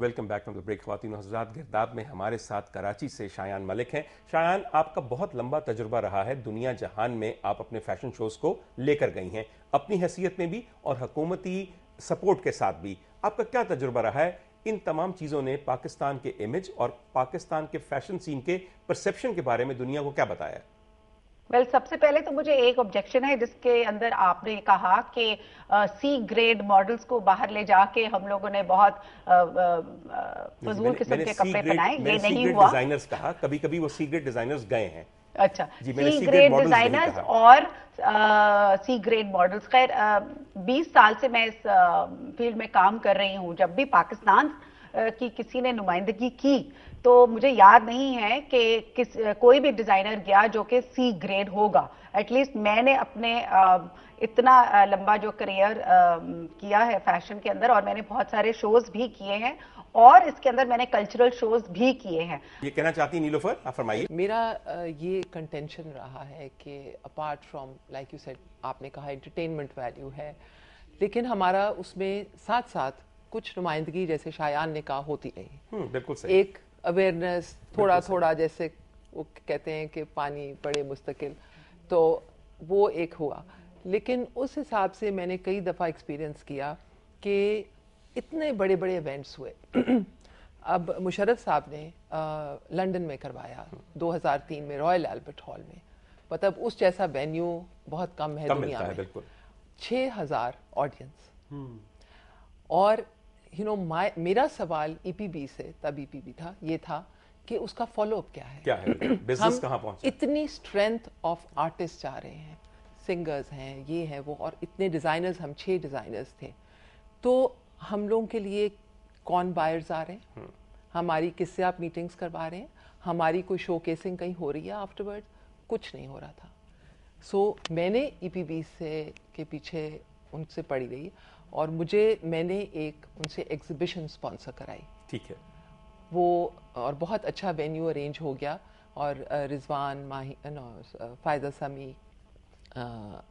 Welcome back from the break. خواتین و حضرات, گرداب میں ہمارے ساتھ کراچی سے شایان ملک ہیں. شایان, آپ کا بہت لمبا تجربہ رہا ہے دنیا جہان میں, آپ اپنے فیشن شوز کو لے کر گئی ہیں اپنی حیثیت میں بھی اور حکومتی سپورٹ کے ساتھ بھی. آپ کا کیا تجربہ رہا ہے؟ ان تمام چیزوں نے پاکستان کے امیج اور پاکستان کے فیشن سین کے پرسیپشن کے بارے میں دنیا کو کیا بتایا؟ سب سے پہلے تو مجھے ایک آبجیکشن ہے جس کے اندر آپ نے کہا کہ سی گریڈ ماڈلز کو باہر لے جا کے ہم لوگوں نے بہت فضول قسم کے کپڑے پہنائے. یہ نہیں ہوا. ڈیزائنرز کہا, کبھی کبھی وہ سی گریڈ ڈیزائنرز گئے ہیں. اچھا, سی گریڈ ڈیزائنرز اور سی گریڈ ماڈلز. خیر 20 سال سے میں اس فیلڈ میں کام کر رہی ہوں. جب بھی پاکستان کی کسی نے نمائندگی کی تو مجھے یاد نہیں ہے کہ کوئی بھی ڈیزائنر گیا جو کہ سی گریڈ ہوگا. ایٹ لیسٹ میں نے اپنے اتنا لمبا جو کریئر کیا ہے فیشن کے اندر, اور میں نے بہت سارے شوز بھی کیے ہیں اور اس کے اندر میں نے کلچرل شوز بھی کیے ہیں. یہ کہنا چاہتی نیلوفر, آپ فرمائیے. میرا یہ کنٹینشن رہا ہے کہ apart from like you said, آپ نے کہا انٹرٹینمنٹ ویلیو ہے, لیکن ہمارا اس میں ساتھ ساتھ کچھ نمائندگی جیسے شایان نے کہا ہوتی رہی. بالکل صحیح. ایک اویئرنیس تھوڑا تھوڑا, جیسے وہ کہتے ہیں کہ پانی پڑے مستقل, تو وہ ایک ہوا. لیکن اس حساب سے میں نے کئی دفعہ ایکسپیرئنس کیا کہ اتنے بڑے بڑے ایونٹس ہوئے. اب مشرف صاحب نے لنڈن میں کروایا 2003 میں رائل البرٹ ہال میں, مطلب اس جیسا وینیو بہت کم ہے دنیا میں. 6000 آڈینس. اور میرا سوال ای پی بی سے, تب ای پی بی تھا, یہ تھا کہ اس کا فالو اپ کیا ہے, بزنس کہاں پہنچا. اتنی اسٹرینتھ آف آرٹسٹ جا رہے ہیں, سنگرز ہیں, یہ ہیں وہ, اور اتنے ڈیزائنرز, ہم 6 ڈیزائنرز تھے. تو ہم لوگوں کے لیے کون بائرز آ رہے ہیں, ہماری کس سے آپ میٹنگز کروا رہے ہیں, ہماری کوئی شو کیسنگ کہیں ہو رہی ہے آفٹر ورڈ, کچھ نہیں ہو رہا تھا. سو میں نے ای پی بی سے کے پیچھے ان سے پڑی رہی, اور میں نے ایک ان سے ایگزیبیشن اسپانسر کرائی. ٹھیک ہے. وہ اور بہت اچھا وینیو ارینج ہو گیا, اور رضوان, فائزہ سمی,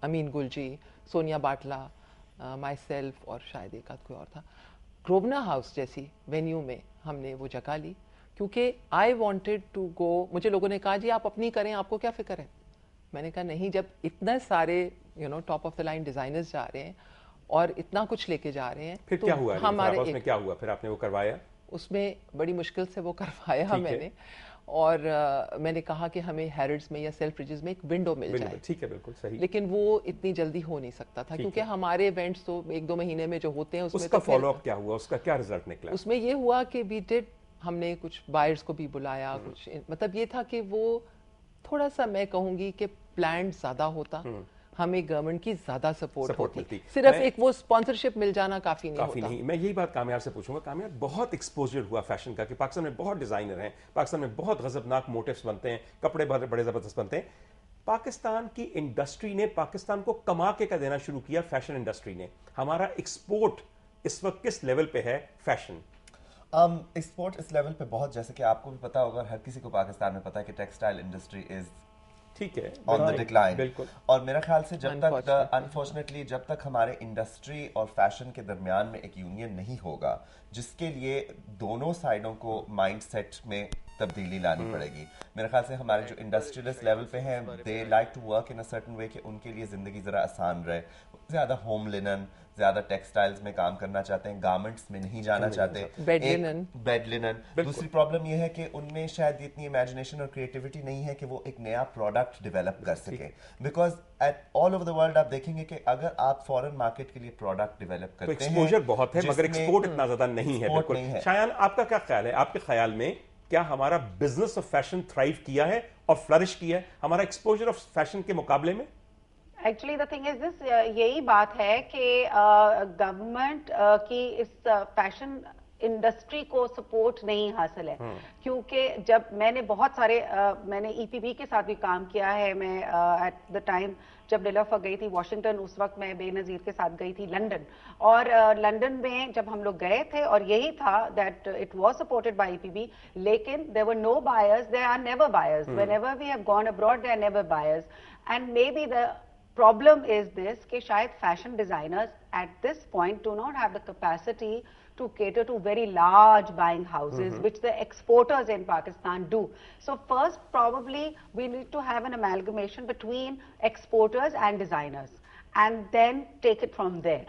امین گل جی, سونیا باٹلا, مائی سیلف, اور شاید ایک آدھ کوئی اور تھا. گروبنا ہاؤس جیسی وینیو میں ہم نے وہ جگہ لی, کیونکہ آئی وانٹیڈ ٹو گو. مجھے لوگوں نے کہا جی آپ اپنی کریں, آپ کو کیا فکر ہے. میں نے کہا نہیں, جب اتنے سارے top of the line designers جا رہے ہیں اور اتنا کچھ لے کے جا رہے ہیں, پھر کیا ہوا ہمارے کیا ہوا, پھر آپ نے وہ کروایا. اس میں بڑی مشکل سے وہ کروایا میں نے, اور میں نے کہا کہ ہمیں ہیرڈز میں یا سیلف ریجز میں ایک ونڈو مل جائے. ٹھیک ہے, بالکل صحیح. لیکن وہ اتنی جلدی ہو نہیں سکتا تھا, کیونکہ ہمارے ایونٹس تو 1-2 مہینے میں جو ہوتے ہیں اس کا فالو اپ کیا ہوا, اس کا کیا رزلٹ نکلا. اس میں یہ ہوا کہ ہم نے کچھ بائرز کو بھی بلایا, کچھ مطلب یہ تھا کہ وہ تھوڑا سا, میں کہوں گی کہ پلانڈ زیادہ ہوتا, ہمیں گورنمنٹ کی زیادہ سپورٹ ہوتی. صرف ایک وہ اسپانسرشپ مل جانا کافی نہیں. میں یہی بات کامیاب سے پوچھوں گا. کامیاب, بہت ایکسپوجر ہوا فیشن کا کہ پاکستان میں بہت ڈیزائنر ہیں, پاکستان میں بہت غضبناک موٹیوز بنتے ہیں, کپڑے بڑے زبردست بنتے ہیں. پاکستان کی انڈسٹری نے پاکستان کو کما کے دینا شروع کیا. فیشن انڈسٹری نے, ہمارا ایکسپورٹ اس وقت کس لیول پہ ہے فیشن؟ ایکسپورٹ اس لیول پہ بہت, جیسے کہ آپ کو بھی پتا ہوگا, ہر کسی کو پاکستان میں پتا ہے کہ ٹیکسٹائل انڈسٹری از ٹھیک ہے آن دا ڈکلائن. اور میرا خیال سے جب تک انفارچونیٹلی جب تک ہمارے انڈسٹری اور فیشن کے درمیان میں ایک یونین نہیں ہوگا, جس کے لیے دونوں سائڈوں کو مائنڈ سیٹ میں تبدیلی لانی پڑے گی. میرے خیال سے ہمارے جو انڈسٹریلسٹ لیول پہ ہیں, they like to work in a certain way کہ ان کے لیے زندگی ذرا آسان رہے. زیادہ ہوم لینن, زیادہ ٹیکسٹائلز میں کام کرنا چاہتے ہیں, گارمنٹس میں نہیں جانا چاہتے, بیڈ لینن. دوسری پرابلم یہ ہے کہ ان میں شاید اتنی امیجنیشن اور کریٹیوٹی نہیں ہے کہ وہ ایک نیا پروڈکٹ ڈیولپ کر سکیں, because at all over the world آپ دیکھیں گے کہ اگر آپ فورن مارکیٹ کے لیے پروڈکٹ ڈیولپ کرتے ہیں, ایکسپوجر بہت ہے مگر ایکسپورٹ اتنا زیادہ نہیں ہے. بالکل. شایان, آپ کا کیا خیال ہے, آپ کے خیال میں کیا ہمارا بزنس آف فیشن تھرائیو کیا ہے اور فلرش کیا ہے ہمارا ایکسپوجر آف فیشن کے مقابلے میں؟ ایکچولی دا تھنگ از دس, یہی بات ہے کہ گورنمنٹ کی اس فیشن انڈسٹری کو سپورٹ نہیں حاصل ہے, کیونکہ جب میں نے بہت سارے, میں نے ای پی بی کے ساتھ بھی کام کیا ہے. میں ایٹ دا ٹائم جب نیلوفر گئی تھی واشنگٹن, اس وقت میں بے نظیر کے ساتھ گئی تھی لنڈن, اور لنڈن میں جب ہم لوگ گئے تھے, اور یہی تھا that it was supported by E P be, لیکن there were no buyers, there are never buyers. Whenever we have gone abroad, there are never buyers. And maybe the problem is this کہ شاید fashion designers at this point do not have the capacity to cater to very large buying houses, which the exporters in Pakistan do. So first, probably, we need to have an amalgamation between exporters and designers, and then take it from there.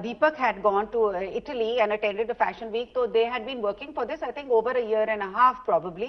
Deepak had gone to Italy and attended a fashion week, so they had been working for this I think over a year and a half probably,